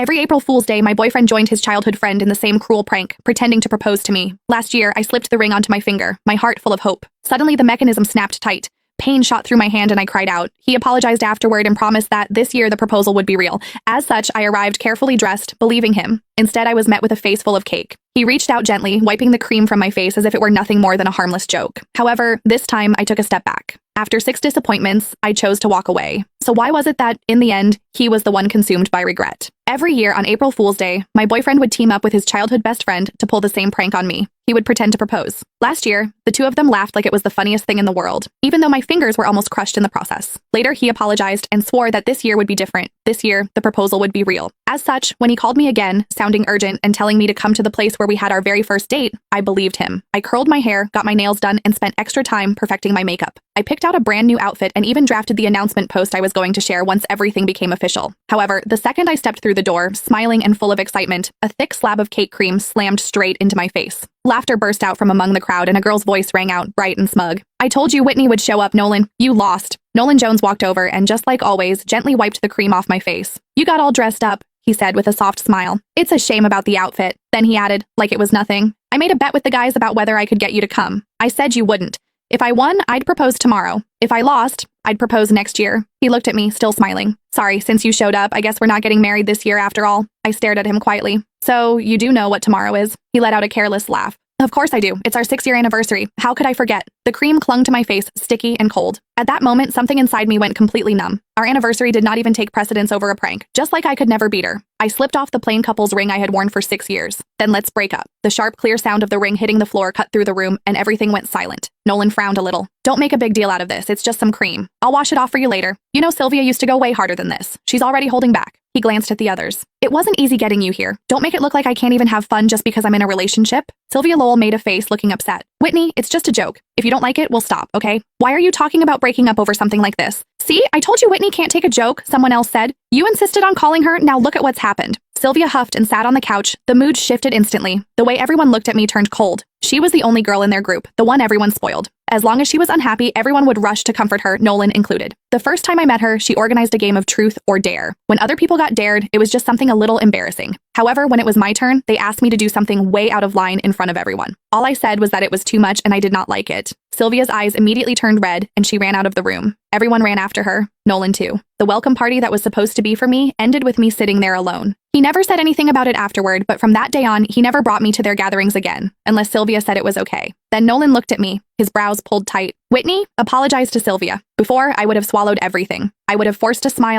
Every April Fool's Day, my boyfriend joined his childhood friend in the same cruel prank, pretending to propose to me. Last year, I slipped the ring onto my finger, my heart full of hope. Suddenly, the mechanism snapped tight. Pain shot through my hand and I cried out. He apologized afterward and promised that this year the proposal would be real. As such, I arrived carefully dressed, believing him. Instead, I was met with a face full of cake. He reached out gently, wiping the cream from my face as if it were nothing more than a harmless joke. However, this time I took a step back. After 6 disappointments, I chose to walk away. So why was it that, in the end, he was the one consumed by regret? Every year on April Fool's Day, my boyfriend would team up with his childhood best friend to pull the same prank on me. He would pretend to propose. Last year, the two of them laughed like it was the funniest thing in the world, even though my fingers were almost crushed in the process. Later, he apologized and swore that this year would be different. This year, the proposal would be real. As such, when he called me again, sounding urgent and telling me to come to the place where we had our very first date, I believed him. I curled my hair, got my nails done, and spent extra time perfecting my makeup. I picked out a brand new outfit and even drafted the announcement post I was going to share once everything became official. However, the second I stepped through the door, smiling and full of excitement, a thick slab of cake cream slammed straight into my face. Laughter burst out from among the crowd and a girl's voice rang out, bright and smug. "I told you Whitney would show up, Nolan. You lost." Nolan Jones walked over and, just like always, gently wiped the cream off my face. "You got all dressed up," he said with a soft smile. "It's a shame about the outfit." Then he added, like it was nothing, "I made a bet with the guys about whether I could get you to come. I said you wouldn't. If I won, I'd propose tomorrow. If I lost, I'd propose next year." He looked at me, still smiling. "Sorry, since you showed up, I guess we're not getting married this year after all." I stared at him quietly. "So, you do know what tomorrow is?" He let out a careless laugh. "Of course I do. It's our 6-year anniversary. How could I forget?" The cream clung to my face, sticky and cold. At that moment, something inside me went completely numb. Our anniversary did not even take precedence over a prank, just like I could never beat her. I slipped off the plain couple's ring I had worn for 6 years. "Then let's break up." The sharp, clear sound of the ring hitting the floor cut through the room, and everything went silent. Nolan frowned a little. "Don't make a big deal out of this. It's just some cream. I'll wash it off for you later. You know Sylvia used to go way harder than this. She's already holding back." He glanced at the others. "It wasn't easy getting you here. Don't make it look like I can't even have fun just because I'm in a relationship." Sylvia Lowell made a face, looking upset. "Whitney, it's just a joke. If you don't like it, we'll stop, okay? Why are you talking about breaking up over something like this?" "See, I told you Whitney can't take a joke," someone else said. "You insisted on calling her, now look at what's happened." Sylvia huffed and sat on the couch. The mood shifted instantly. The way everyone looked at me turned cold. She was the only girl in their group, the one everyone spoiled. As long as she was unhappy, everyone would rush to comfort her, Nolan included. The first time I met her, she organized a game of truth or dare. When other people got dared, it was just something a little embarrassing. However, when it was my turn, they asked me to do something way out of line in front of everyone. All I said was that it was too much and I did not like it. Sylvia's eyes immediately turned red and she ran out of the room. Everyone ran after her, Nolan too. The welcome party that was supposed to be for me ended with me sitting there alone. He never said anything about it afterward, but from that day on, he never brought me to their gatherings again, unless Sylvia said it was okay. Then Nolan looked at me, his brows pulled tight. "Whitney, apologize to Sylvia. Before, I would have swallowed everything. I would have forced a smile,